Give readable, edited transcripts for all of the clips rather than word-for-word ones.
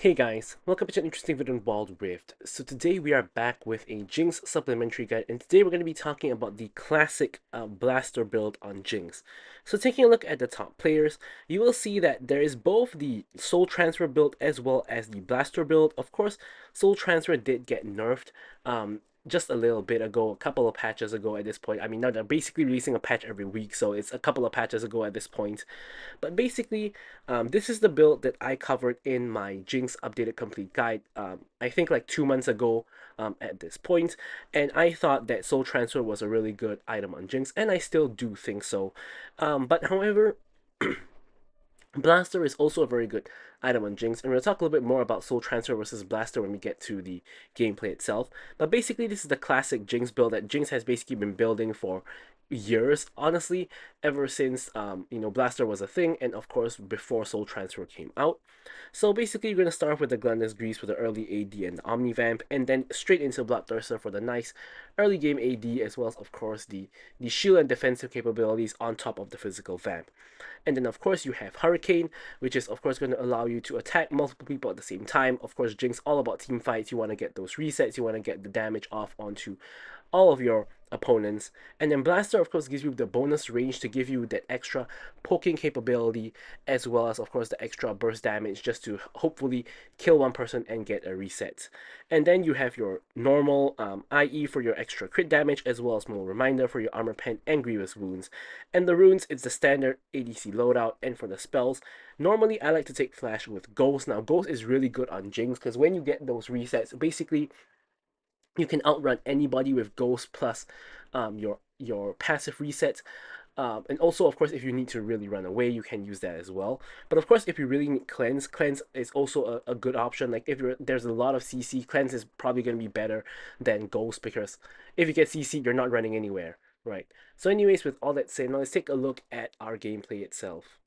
Hey guys, welcome to an interesting video on Wild Rift. So today we are back with a Jinx supplementary guide, and today we're going to be talking about the classic blaster build on Jinx. So taking a look at the top players, you will see that there is both the Soul Transfer build as well as the blaster build. Of course, Soul Transfer did get nerfed just a little bit ago, a couple of patches ago at this point. I mean, now they're basically releasing a patch every week, so it's a couple of patches ago at this point. But basically, this is the build that I covered in my Jinx Updated Complete Guide, I think like 2 months ago at this point, and I thought that Soul Transfer was a really good item on Jinx, and I still do think so. But however, Blaster is also a very good item on Jinx, and we'll talk a little bit more about Soul Transfer versus Blaster when we get to the gameplay itself. But basically, this is the classic Jinx build that Jinx has basically been building for years, honestly, ever since Blaster was a thing, and of course before Soul Transfer came out. So basically, you're gonna start off with the Glendus Grease with the early AD and the Omnivamp, and then straight into Bloodthirster for the nice early game AD, as well as of course the shield and defensive capabilities on top of the physical Vamp. And then of course you have Hurricane, which is of course going to allow you to attack multiple people at the same time. Of course, Jinx all about team fights. You want to get those resets. You want to get the damage off onto all of your opponents. And then Blaster of course gives you the bonus range to give you that extra poking capability, as well as of course the extra burst damage just to hopefully kill one person and get a reset. And then you have your normal IE for your extra crit damage, as well as more reminder for your armor pen and grievous wounds. And the runes, it's the standard ADC loadout. And for the spells, normally I like to take Flash with Ghost. Now Ghost is really good on Jinx because when you get those resets, basically you can outrun anybody with Ghost plus your passive reset. And also, of course, if you need to really run away, you can use that as well. But of course, if you really need Cleanse, Cleanse is also a good option. Like if there's a lot of CC, Cleanse is probably going to be better than Ghost, because if you get CC, you're not running anywhere, right? So anyways, with all that said, now let's take a look at our gameplay itself.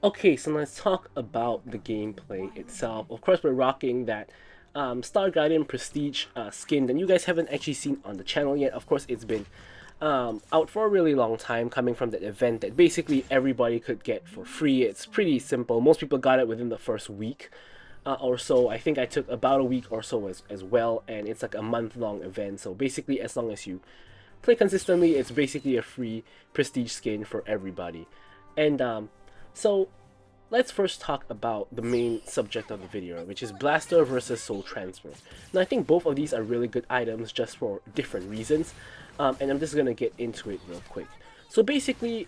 Okay, so let's talk about the gameplay itself. Of course, we're rocking that Star Guardian Prestige skin that you guys haven't actually seen on the channel yet. Of course, it's been out for a really long time, coming from that event that basically everybody could get for free. It's pretty simple. Most people got it within the first week or so. I think I took about a week or so as well, and it's like a month-long event. So basically, as long as you play consistently, it's basically a free Prestige skin for everybody. And so let's first talk about the main subject of the video, which is Blaster versus Soul Transfer. Now, I think both of these are really good items just for different reasons, and I'm just going to get into it real quick. So basically,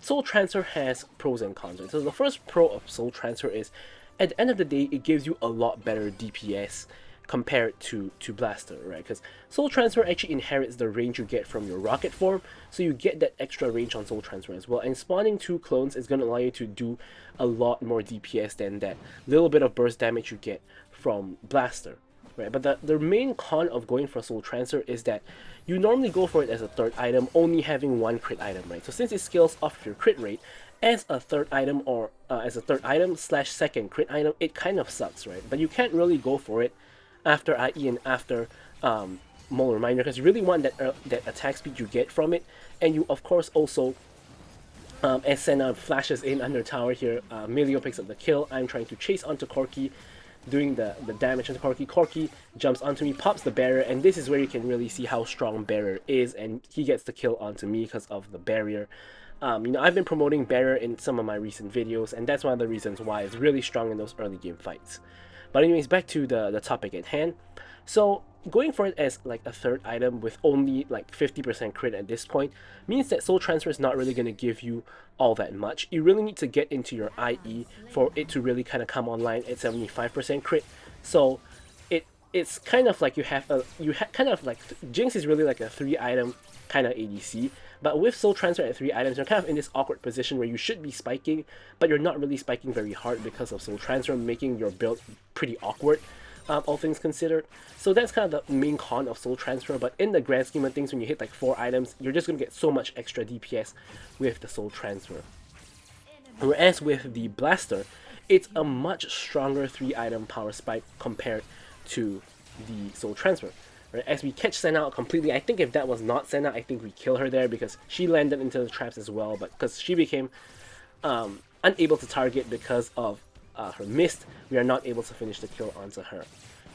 Soul Transfer has pros and cons. Right? So the first pro of Soul Transfer is, at the end of the day, it gives you a lot better DPS compared to Blaster, right? Because Soul Transfer actually inherits the range you get from your rocket form, so you get that extra range on Soul Transfer as well. And spawning 2 clones is going to allow you to do a lot more DPS than that little bit of burst damage you get from Blaster, right? But the main con of going for Soul Transfer is that you normally go for it as a third item, only having 1 crit item, right? So since it scales off your crit rate, as a third item or as a third item slash second crit item, it kind of sucks, right? But you can't really go for it after IE and after Mole Reminder, because you really want that attack speed you get from it. And you of course also, as Senna flashes in under tower here, Milio picks up the kill. I'm trying to chase onto Corki, doing the damage onto Corki. Corki jumps onto me, pops the barrier, and this is where you can really see how strong barrier is, and he gets the kill onto me because of the barrier. I've been promoting barrier in some of my recent videos, and that's one of the reasons why it's really strong in those early game fights. But anyways, back to the topic at hand. So going for it as like a third item with only like 50% crit at this point means that Soul Transfer is not really going to give you all that much. You really need to get into your IE for it to really kind of come online at 75% crit. So it's kind of like kind of like Jinx is really like a 3 item kind of ADC. But with Soul Transfer at 3 items, you're kind of in this awkward position where you should be spiking, but you're not really spiking very hard because of Soul Transfer, making your build pretty awkward, all things considered. So that's kind of the main con of Soul Transfer, but in the grand scheme of things, when you hit like 4 items, you're just going to get so much extra DPS with the Soul Transfer. Whereas with the Blaster, it's a much stronger 3 item power spike compared to the Soul Transfer. Right? As we catch Senna out completely, I think if that was not Senna, I think we kill her there, because she landed into the traps as well, but because she became unable to target because of her mist, we are not able to finish the kill onto her.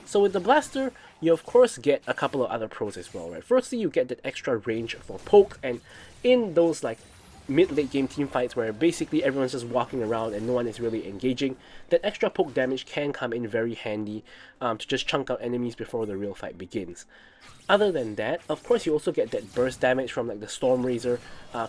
So with the blaster, you of course get a couple of other pros as well, right? Firstly, you get that extra range for poke, and in those like mid-late game team fights where basically everyone's just walking around and no one is really engaging, that extra poke damage can come in very handy to just chunk out enemies before the real fight begins. Other than that, of course, you also get that burst damage from like the Storm Razor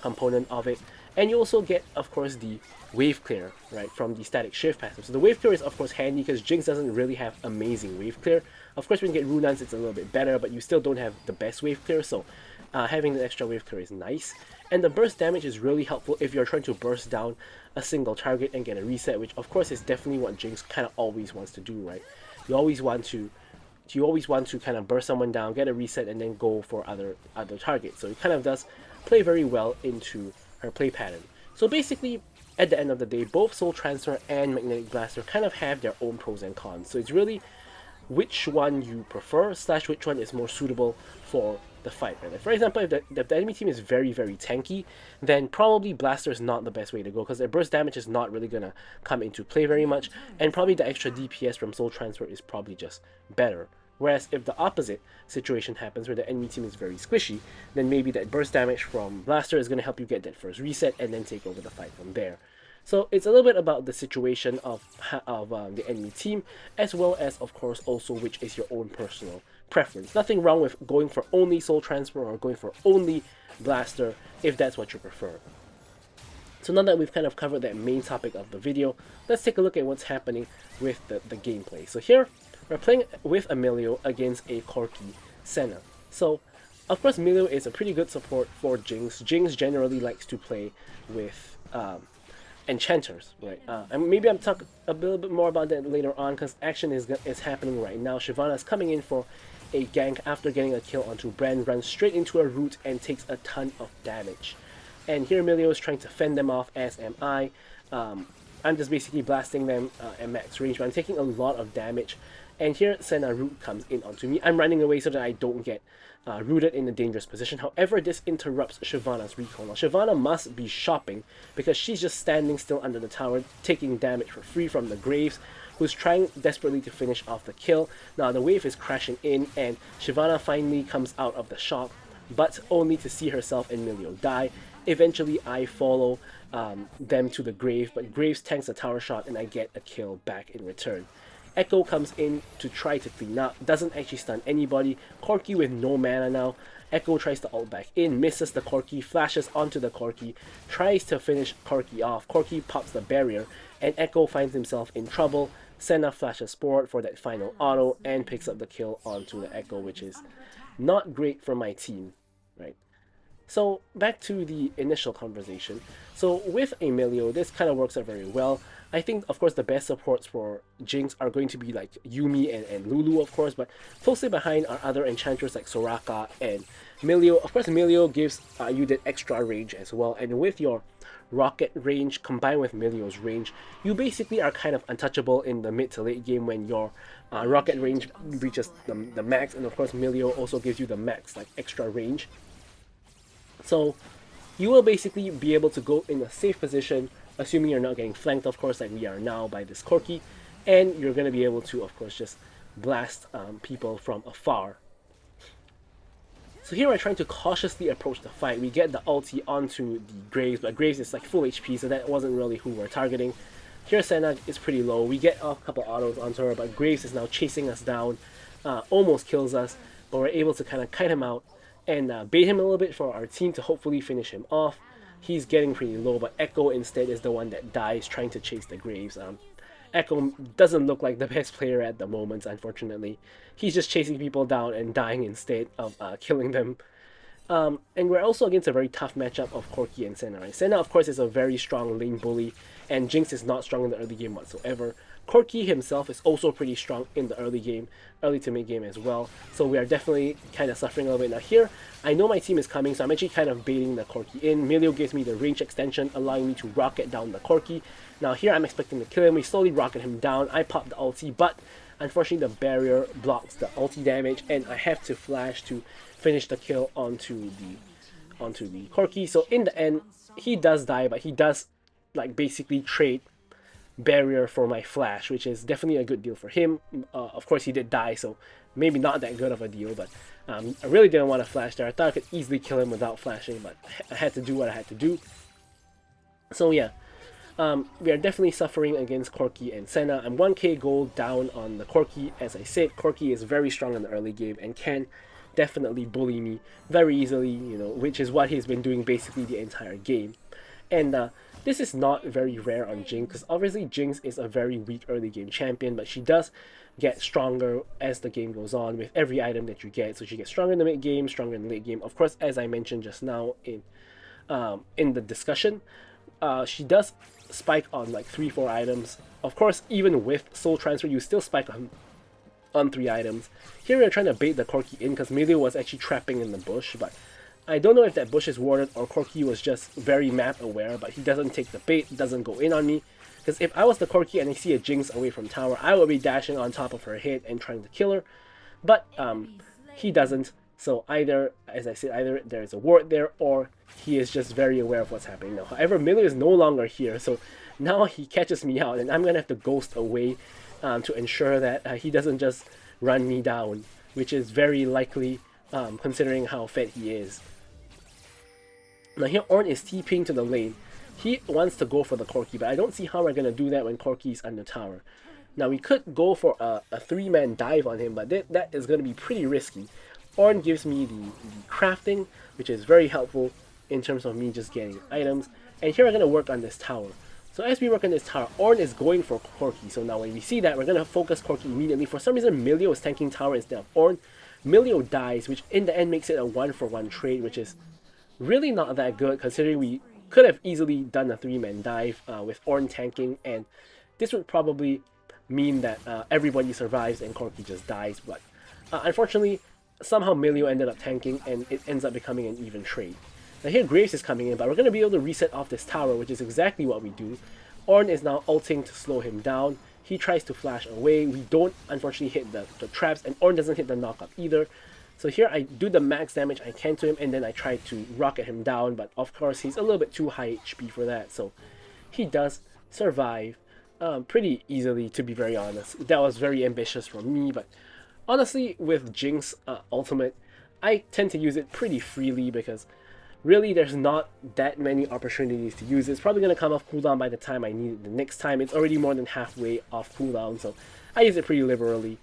component of it, and you also get, of course, the wave clear, right, from the static shift passive. So the wave clear is of course handy because Jinx doesn't really have amazing wave clear. Of course, when you get Runans, it's a little bit better, but you still don't have the best wave clear, so having the extra wave clear is nice. And the burst damage is really helpful if you're trying to burst down a single target and get a reset, which of course is definitely what Jinx kind of always wants to do, right? You always want to kind of burst someone down, get a reset, and then go for other targets. So it kind of does play very well into her play pattern. So basically, at the end of the day, both Soul Transfer and Magnetic Blaster kind of have their own pros and cons. So it's really which one you prefer / which one is more suitable for the fight. Right? Like for example, if the enemy team is very, very tanky, then probably Blaster is not the best way to go because their burst damage is not really going to come into play very much, and probably the extra DPS from Soul Transfer is probably just better. Whereas if the opposite situation happens where the enemy team is very squishy, then maybe that burst damage from Blaster is going to help you get that first reset and then take over the fight from there. So it's a little bit about the situation of the enemy team, as well as, of course, also which is your own personal preference. Nothing wrong with going for only Soul Transfer or going for only Blaster if that's what you prefer. So now that we've kind of covered that main topic of the video, let's take a look at what's happening with the gameplay. So here, we're playing with Emilio against a Corki Senna. So, of course, Emilio is a pretty good support for Jinx. Jinx generally likes to play with enchanters, right? And maybe I'll talk a little bit more about that later on because action is happening right now. Shyvana's coming in for a gank after getting a kill onto Bran, runs straight into a root and takes a ton of damage. And here Emilio is trying to fend them off, as am I. I'm just basically blasting them at max range, but I'm taking a lot of damage. And here Senna root comes in onto me. I'm running away so that I don't get rooted in a dangerous position. However, this interrupts Shyvana's recall. Now, Shyvana must be shopping because she's just standing still under the tower, taking damage for free from the Graves, who's trying desperately to finish off the kill. Now, the wave is crashing in, and Shyvana finally comes out of the shock, but only to see herself and Emilio die. Eventually, I follow them to the Grave, but Graves tanks a tower shot, and I get a kill back in return. Echo comes in to try to clean up, doesn't actually stun anybody. Corki with no mana now. Echo tries to ult back in, misses the Corki, flashes onto the Corki, tries to finish Corki off. Corki pops the barrier, and Echo finds himself in trouble. Senna flashes forward for that final auto and picks up the kill onto the Echo, which is not great for my team, right? So back to the initial conversation. So with Emilio, this kind of works out very well. I think, of course, the best supports for Jinx are going to be like Yuumi and Lulu, of course, but closely behind are other enchanters like Soraka and Emilio. Of course, Emilio gives you that extra range as well, and with your rocket range combined with Emilio's range, you basically are kind of untouchable in the mid to late game when your rocket range reaches the max, and of course, Emilio also gives you the max, like extra range. So you will basically be able to go in a safe position, assuming you're not getting flanked, of course, like we are now by this Corki, and you're going to be able to, of course, just blast people from afar. So here we're trying to cautiously approach the fight. We get the ulti onto the Graves, but Graves is like full HP, so that wasn't really who we're targeting. Here Senna is pretty low. We get a couple autos onto her, but Graves is now chasing us down, almost kills us, but we're able to kind of kite him out and bait him a little bit for our team to hopefully finish him off. He's getting pretty low, but Echo instead is the one that dies trying to chase the Graves. Echo doesn't look like the best player at the moment, unfortunately. He's just chasing people down and dying instead of killing them. And we're also against a very tough matchup of Corki and Senna. Right? Senna, of course, is a very strong lane bully, and Jinx is not strong in the early game whatsoever. Corki himself is also pretty strong in the early game, early to mid game as well. So we are definitely kind of suffering a little bit. Now here, I know my team is coming, so I'm actually kind of baiting the Corki in. Emilio gives me the range extension, allowing me to rocket down the Corki. Now here I'm expecting to kill him. We slowly rocket him down. I pop the ulti, but unfortunately the barrier blocks the ulti damage, and I have to flash to finish the kill onto the Corki. So in the end, he does die, but he does like basically trade barrier for my flash, which is definitely a good deal for him. Of course, he did die, so maybe not that good of a deal, but I really didn't want to flash there. I thought I could easily kill him without flashing, but I had to do what I had to do. So yeah, we are definitely suffering against Corki and Senna. I'm 1k gold down on the Corki. As I said, Corki is very strong in the early game and can definitely bully me very easily, you know, which is what he's been doing basically the entire game. And this is not very rare on Jinx, because obviously Jinx is a very weak early game champion, but she does get stronger as the game goes on with every item that you get. So she gets stronger in the mid game, stronger in the late game. Of course, as I mentioned just now in the discussion, she does spike on like 3-4 items. Of course, even with soul transfer, you still spike on 3 items. Here we're trying to bait the Corki in because Melio was actually trapping in the bush, but I don't know if that bush is warded or Corki was just very map aware, but he doesn't take the bait, doesn't go in on me. Because if I was the Corki and I see a Jinx away from tower, I would be dashing on top of her head and trying to kill her. But he doesn't. So either, as I said, either there's a ward there or he is just very aware of what's happening now. However, Melio is no longer here, so now he catches me out and I'm going to have to ghost away to ensure that he doesn't just run me down, which is very likely considering how fed he is. Now here Ornn is TPing to the lane. He wants to go for the Corki, but I don't see how we're going to do that when Corki is under tower. Now we could go for a 3-man dive on him, but that is going to be pretty risky. Ornn gives me the crafting, which is very helpful in terms of me just getting items. And here we're going to work on this tower. So as we work on this tower, Ornn is going for Corki. So now when we see that, we're going to focus Corki immediately. For some reason, Melio is tanking tower instead of Ornn. Melio dies, which in the end makes it a 1-for-1 trade, which is really not that good considering we could have easily done a 3-man dive with Ornn tanking, and this would probably mean that everybody survives and Corki just dies. But unfortunately, somehow Melio ended up tanking and it ends up becoming an even trade. Now here Graves is coming in, but we're going to be able to reset off this tower, which is exactly what we do. Ornn is now ulting to slow him down. He tries to flash away. We don't unfortunately hit the traps, and Ornn doesn't hit the knockup either. So here I do the max damage I can to him, and then I try to rocket him down, but of course he's a little bit too high HP for that, so he does survive pretty easily, to be very honest. That was very ambitious from me, but honestly with Jinx ultimate, I tend to use it pretty freely because really there's not that many opportunities to use it. It's probably going to come off cooldown by the time I need it the next time. It's already more than halfway off cooldown, so I use it pretty liberally.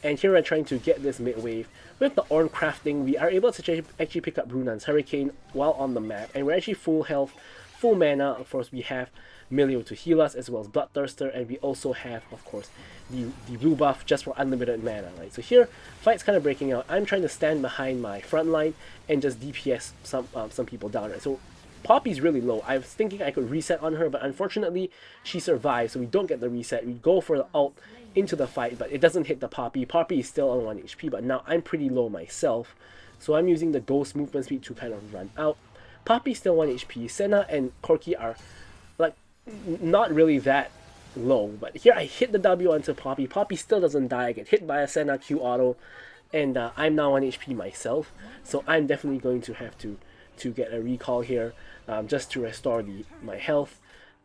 And here we're trying to get this mid wave. With the Ornn crafting, we are able to actually pick up Brunan's Hurricane while on the map, and we're actually full health, full mana. Of course, we have Melio to heal us, as well as Bloodthirster, and we also have, of course, the blue buff just for unlimited mana, right? So here, fight's kind of breaking out. I'm trying to stand behind my front line and just DPS some people down, right? So Poppy's really low. I was thinking I could reset on her, but unfortunately, she survives, so we don't get the reset. We go for the ult into the fight, but it doesn't hit the Poppy. Poppy is still on 1 HP, but now I'm pretty low myself, so I'm using the Ghost movement speed to kind of run out. Poppy's still 1 HP. Senna and Corki are like not really that low, but here I hit the W onto Poppy. Poppy still doesn't die. I get hit by a Senna Q auto, and I'm now 1 HP myself, so I'm definitely going to have to get a recall here just to restore my health.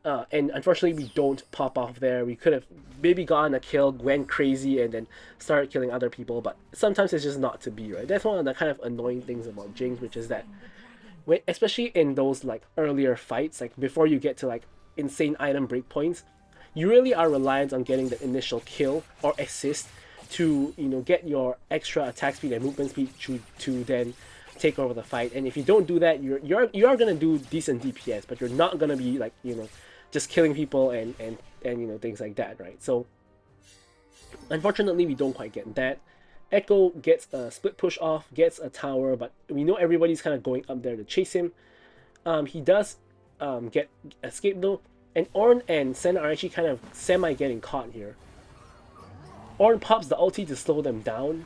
And unfortunately we don't pop off there. We could have maybe gotten a kill, went crazy, and then started killing other people, but sometimes it's just not to be, right? That's one of the kind of annoying things about Jinx, which is that especially in those like earlier fights, like before you get to like insane item breakpoints, you really are reliant on getting the initial kill or assist to, you know, get your extra attack speed and movement speed to then take over the fight. And if you don't do that, you are gonna do decent DPS, but you're not gonna be like, you know, just killing people and you know, things like that, right? So unfortunately we don't quite get that. Echo gets a split push off, gets a tower, but we know everybody's kind of going up there to chase him. He does get escape though, and Ornn and Senna are actually kind of semi getting caught here. Ornn pops the ulti to slow them down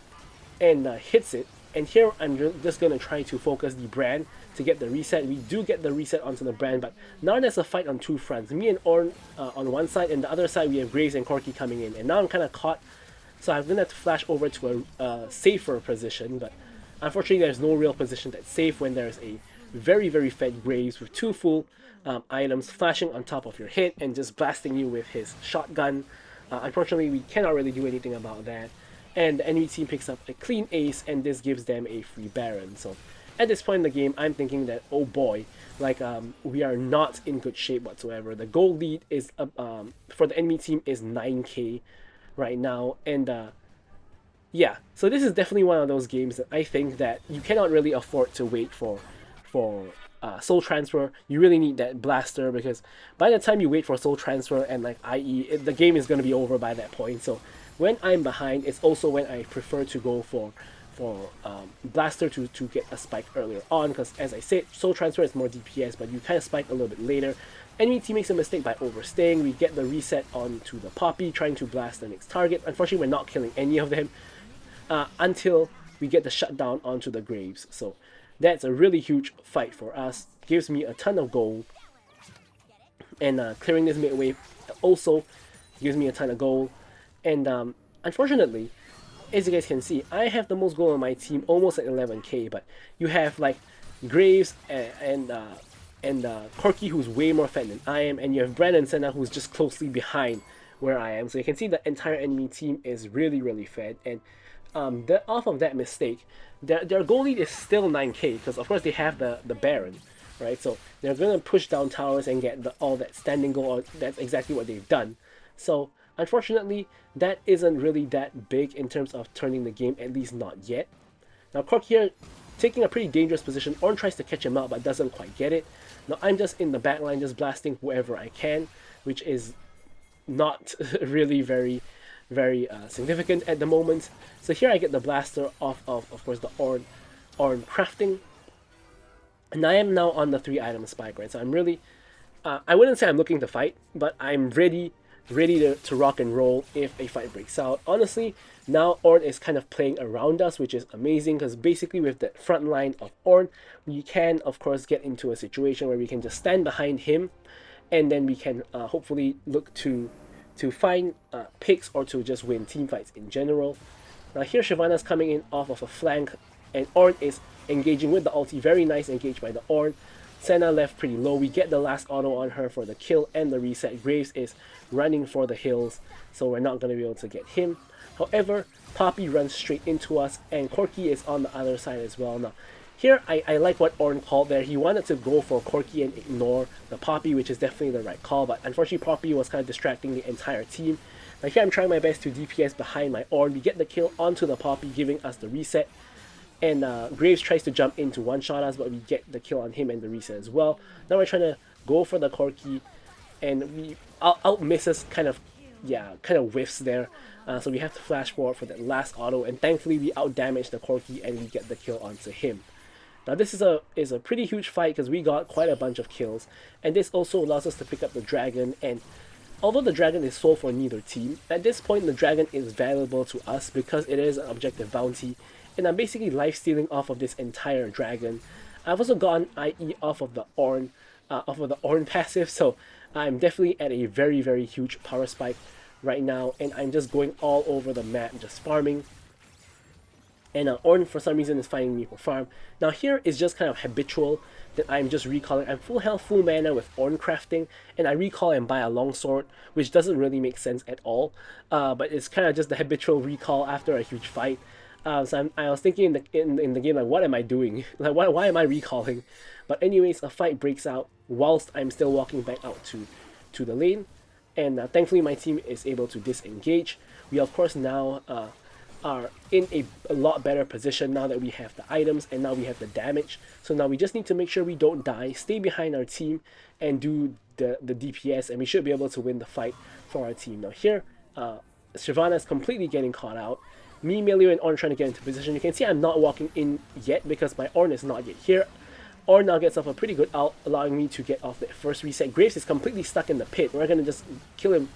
and hits it. And here I'm just going to try to focus the Brand to get the reset. We do get the reset onto the Brand, but now there's a fight on two fronts. Me and Ornn on one side, and the other side we have Graves and Corki coming in. And now I'm kind of caught, so I'm going to have to flash over to a safer position. But unfortunately there's no real position that's safe when there's a very, very fed Graves with two full items flashing on top of your head and just blasting you with his shotgun. Unfortunately, we cannot really do anything about that. And the enemy team picks up a clean ace, and this gives them a free Baron. So at this point in the game, I'm thinking that, oh boy, like we are not in good shape whatsoever. The goal lead is for the enemy team is 9k right now, and yeah, so this is definitely one of those games that I think that you cannot really afford to wait for soul transfer. You really need that blaster, because by the time you wait for soul transfer and like the game is going to be over by that point. So when I'm behind, it's also when I prefer to go for blaster to get a spike earlier on, because as I said, soul transfer is more DPS, but you kind of spike a little bit later. Enemy team makes a mistake by overstaying. We get the reset onto the Poppy, trying to blast the next target. Unfortunately, we're not killing any of them until we get the shutdown onto the Graves. So that's a really huge fight for us. Gives me a ton of gold. And clearing this mid wave also gives me a ton of gold. And unfortunately, as you guys can see, I have the most gold on my team, almost at 11k. But you have like Graves and Corki, who's way more fed than I am. And you have Brandon Senna, who's just closely behind where I am. So you can see the entire enemy team is really, really fed. And off of that mistake, their goal lead is still 9k, because of course they have the Baron, right? So they're going to push down towers and get all that standing goal. That's exactly what they've done. So unfortunately, that isn't really that big in terms of turning the game, at least not yet. Now Cork here taking a pretty dangerous position. Ornn tries to catch him out but doesn't quite get it. Now I'm just in the backline, just blasting whoever I can, which is not really very significant at the moment. So here I get the blaster off of course the Ornn crafting, and I am now on the 3-item spike, right? So I'm really I wouldn't say I'm looking to fight, but I'm ready to rock and roll if a fight breaks out. Honestly, now Ornn is kind of playing around us, which is amazing, because basically with the front line of Ornn, we can of course get into a situation where we can just stand behind him, and then we can hopefully look to find picks or to just win team fights in general. Now here Shyvana's coming in off of a flank, and Ornn is engaging with the ulti. Very nice engage by the Ornn. Senna left pretty low. We get the last auto on her for the kill and the reset. Graves is running for the hills, so we're not going to be able to get him. However, Poppy runs straight into us, and Corki is on the other side as well. Now here, I like what Ornn called there. He wanted to go for Corki and ignore the Poppy, which is definitely the right call, but unfortunately Poppy was kind of distracting the entire team. Now here I'm trying my best to DPS behind my Ornn. We get the kill onto the Poppy, giving us the reset. And Graves tries to jump in to one-shot us, but we get the kill on him and the reset as well. Now we're trying to go for the Corki, and we out misses kind of whiffs there. So we have to flash forward for that last auto, and thankfully we out-damage the Corki and we get the kill onto him. Now this is a pretty huge fight, because we got quite a bunch of kills, and this also allows us to pick up the dragon. And although the dragon is sold for neither team, at this point the dragon is valuable to us because it is an objective bounty, and I'm basically life-stealing off of this entire dragon. I've also gotten IE off of the Ornn passive, so I'm definitely at a very huge power spike right now, and I'm just going all over the map, just farming. And Ornn for some reason is finding me for farm. Now here is just kind of habitual that I'm just recalling. I'm full health, full mana with Ornn crafting, and I recall and buy a longsword, which doesn't really make sense at all. But it's kind of just the habitual recall after a huge fight. So I was thinking in the game, like, what am I doing? Like, why am I recalling? But anyways, a fight breaks out whilst I'm still walking back out to the lane, and thankfully my team is able to disengage. We of course now are in a lot better position now that we have the items and now we have the damage. So now we just need to make sure we don't die, stay behind our team, and do the DPS, and we should be able to win the fight for our team. Now here, Shyvana is completely getting caught out. Me, Melio, and Ornn trying to get into position. You can see I'm not walking in yet because my Ornn is not yet here. Ornn now gets off a pretty good ult, allowing me to get off the first reset. Graves is completely stuck in the pit. We're going to just kill him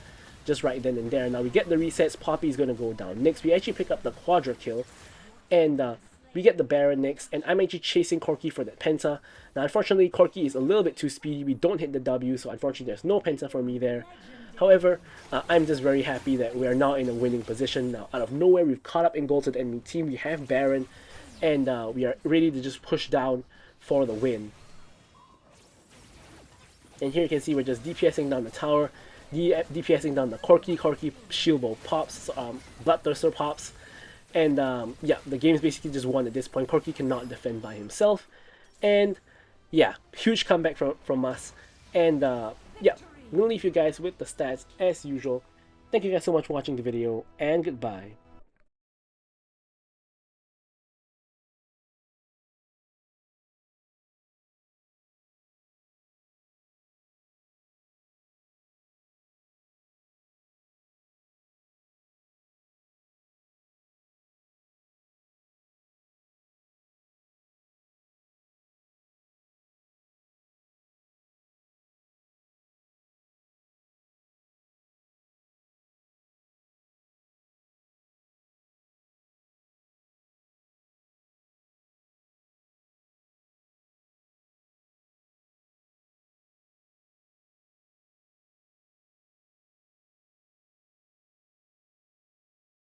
just right then and there. Now we get the resets. Poppy's going to go down next. We actually pick up the quadra kill, and we get the Baron next, and I'm actually chasing Corki for that penta. Now unfortunately Corki is a little bit too speedy. We don't hit the W, so unfortunately there's no penta for me there. However, I'm just very happy that we are now in a winning position. Now out of nowhere we've caught up in gold to the enemy team. We have Baron, and we are ready to just push down for the win. And here you can see we're just DPSing down the tower, DPSing down the Corki shield bow pops, Bloodthirster pops, and yeah, the game's basically just won at this point. Corki cannot defend by himself, and yeah, huge comeback from us. And yeah, I'm gonna leave you guys with the stats as usual. Thank you guys so much for watching the video, and goodbye.